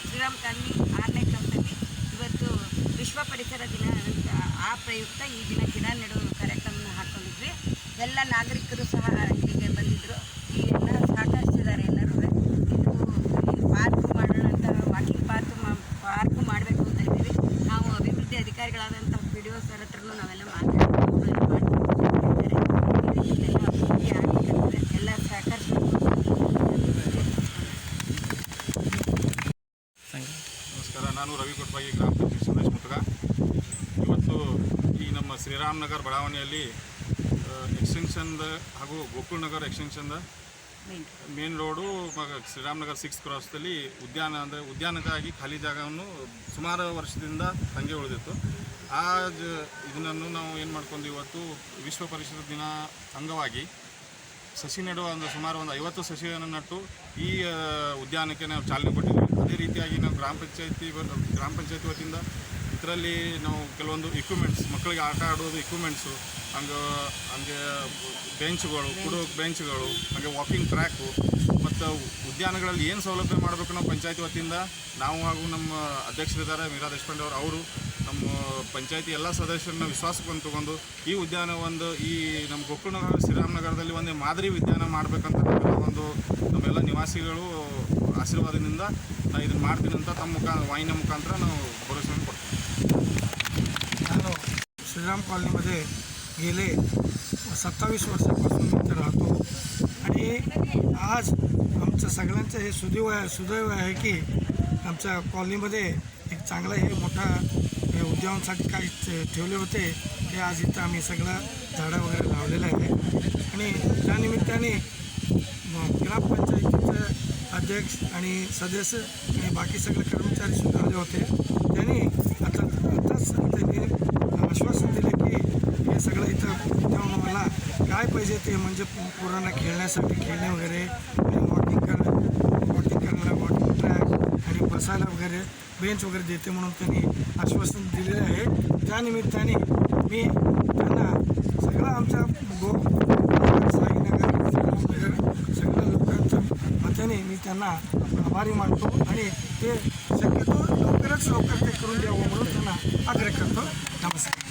Shriram colony 6ನೇ ಕ್ರಮದಲ್ಲಿ ಇವತ್ತು ವಿಶ್ವ ಪರಿಸರ ದಿನ ಅಂತ ಆ ಪ್ರಯುಕ್ತ ಈ ದಿನ ಗಿಡ ನೆಡುವ ಕಾರ್ಯಕ್ರಮನ ಹಾಕ್ಕೊಂಡಿದ್ವಿ. ಎಲ್ಲ ನಾಗರಿಕರು ಸಹ ಇಲ್ಲಿಗೆ ಬಂದಿದ್ದರು. ಈ ಎಲ್ಲ ಸಹಕರಿಸಿದ್ದಾರೆ ಎಲ್ಲರೂ. ಇದು ಪಾರ್ಕ್ ಮಾಡೋಣ ಅಂತ, ವಾಕಿಂಗ್ ಪಾರ್ಕ್ ಮಾಡಬೇಕು ಅಂತ ಇದ್ದೀವಿ. ನಾವು ಅಭಿವೃದ್ಧಿ ಅಧಿಕಾರಿಗಳಾದಂಥ PDO ಸರ್ ಹತ್ರನೂ ನಾವೆಲ್ಲ ಮಾತಾಡ್ತಿದ್ದಾರೆ. ಎಲ್ಲ ಸಹಕರಿಸಬೇಕು. ನಮಸ್ಕಾರ, ನಾನು ರವಿ ಕೊಟ್ಬಾಗಿ, ಗ್ರಾಮ ಪಂಚಾಯತ್ ಸಂದೇಶ್ ಮುಟ್ಗ. ಇವತ್ತು ಈ ನಮ್ಮ ಶ್ರೀರಾಮ್ ನಗರ್ ಬಡಾವಣೆಯಲ್ಲಿ ಎಕ್ಸ್ಟೆನ್ಷನ್ದ ಹಾಗೂ ಗೋಕುಲ್ ನಗರ್ ಎಕ್ಸ್ಟೆನ್ಷನ್ದ main road Shriram Nagar 6th ಕ್ರಾಸ್ದಲ್ಲಿ ಉದ್ಯಾನಕ್ಕಾಗಿ ಖಾಲಿ ಜಾಗವನ್ನು ಸುಮಾರು ವರ್ಷದಿಂದ ಹಂಗೆ ಉಳಿದಿತ್ತು. ಇದನ್ನು ನಾವು ಏನು ಮಾಡ್ಕೊಂಡು ಇವತ್ತು ವಿಶ್ವ ಪರಿಸರ ದಿನ ಅಂಗವಾಗಿ ಸಸಿ ನೆಡುವ ಸುಮಾರು 50 ಸಸಿಯನ್ನು ನಟ್ಟು ಈ ಉದ್ಯಾನಕ್ಕೆ ನಾವು ಚಾಲನೆ ಕೊಟ್ಟಿದ್ದೀವಿ. ಅದೇ ರೀತಿಯಾಗಿ ನಾವು ಗ್ರಾಮ ಪಂಚಾಯತಿ ವತಿಯಿಂದ ಇದರಲ್ಲಿ ನಾವು ಕೆಲವೊಂದು ಇಕ್ವಿಪ್ಮೆಂಟ್ಸ್, ಮಕ್ಕಳಿಗೆ ಆಟ ಆಡೋದು ಇಕ್ವಿಪ್ಮೆಂಟ್ಸು, ಹಂಗೆ ಬೆಂಚ್ಗಳು, ಕುಡೋಕೆ ಬೆಂಚ್ಗಳು, ಹಾಗೆ ವಾಕಿಂಗ್ ಟ್ರ್ಯಾಕು ಮತ್ತು ಉದ್ಯಾನಗಳಲ್ಲಿ ಏನು ಸೌಲಭ್ಯ ಮಾಡಬೇಕು ನಾವು ಪಂಚಾಯತಿ ವತಿಯಿಂದ ನಾವು ಹಾಗೂ ನಮ್ಮ ಅಧ್ಯಕ್ಷರಿದ್ದಾರೆ ಮೀರಾ ದೇಶಪಾಂಡೆ ಅವರು ನಮ್ಮ ಪಂಚಾಯತಿ ಎಲ್ಲ ಸದಸ್ಯರನ್ನ ವಿಶ್ವಾಸವನ್ನು ತಗೊಂಡು ಈ ಉದ್ಯಾನ ಈ ನಮ್ಮ ಗೋಕುಲ್ ನಗರ ಶ್ರೀರಾಮ್ ನಗರದಲ್ಲಿ ಒಂದು ಮಾದರಿ ಉದ್ಯಾನ ಮಾಡಬೇಕಂತ ನಮ್ಮೆಲ್ಲ ನಿವಾಸಿಗಳು ಆಶೀರ್ವಾದದಿಂದ ನಾನು ಇದನ್ನು ಮಾಡ್ತೀನಿ ಅಂತ ತಮ್ಮ वाहिन्या मुखांतर ನಾವು भरोसा ಕೊಡ್ತೀವಿ. ನಾನು श्रीराम कॉलनीमध्ये गेले 27 वर्षापासून इथे राहतो आणि आज आमचं सगळ्यांचं हे सुदैव आहे की आमच्या कॉलनीमध्ये एक चांगलं हे मोठा हे उद्यानासाठी काही ठेवले होते ते आज इथं आम्ही सगळं झाडं वगैरे लावलेलं आहे. आणि त्यानिमित्ताने ग्रामपंचायतीचं अध्यक्ष आणि सदस्य आणि बाकी सगळे कर्मचारीसुद्धा आले होते. त्यांनी आताच त्यांनी आश्वासन दिले की हे सगळं इथं उद्यान मला काय पाहिजे ते म्हणजे पोरांना खेळण्यासाठी खेळणे वगैरे आणि वॉकिंग करायला वॉकिंग ट्रॅक आणि बसायला वगैरे बेंच वगैरे देते म्हणून त्यांनी आश्वासन दिलेलं आहे. त्यानिमित्ताने मी त्यांना सगळं आमच्या साईनगर सगळ्या लोकांच्या वतीने मी त्यांना आभारी मानतो आणि ते शक्यतो लवकरात लवकर ते करून द्यावं म्हणून त्यांना आग्रह करतो. नमस्कार.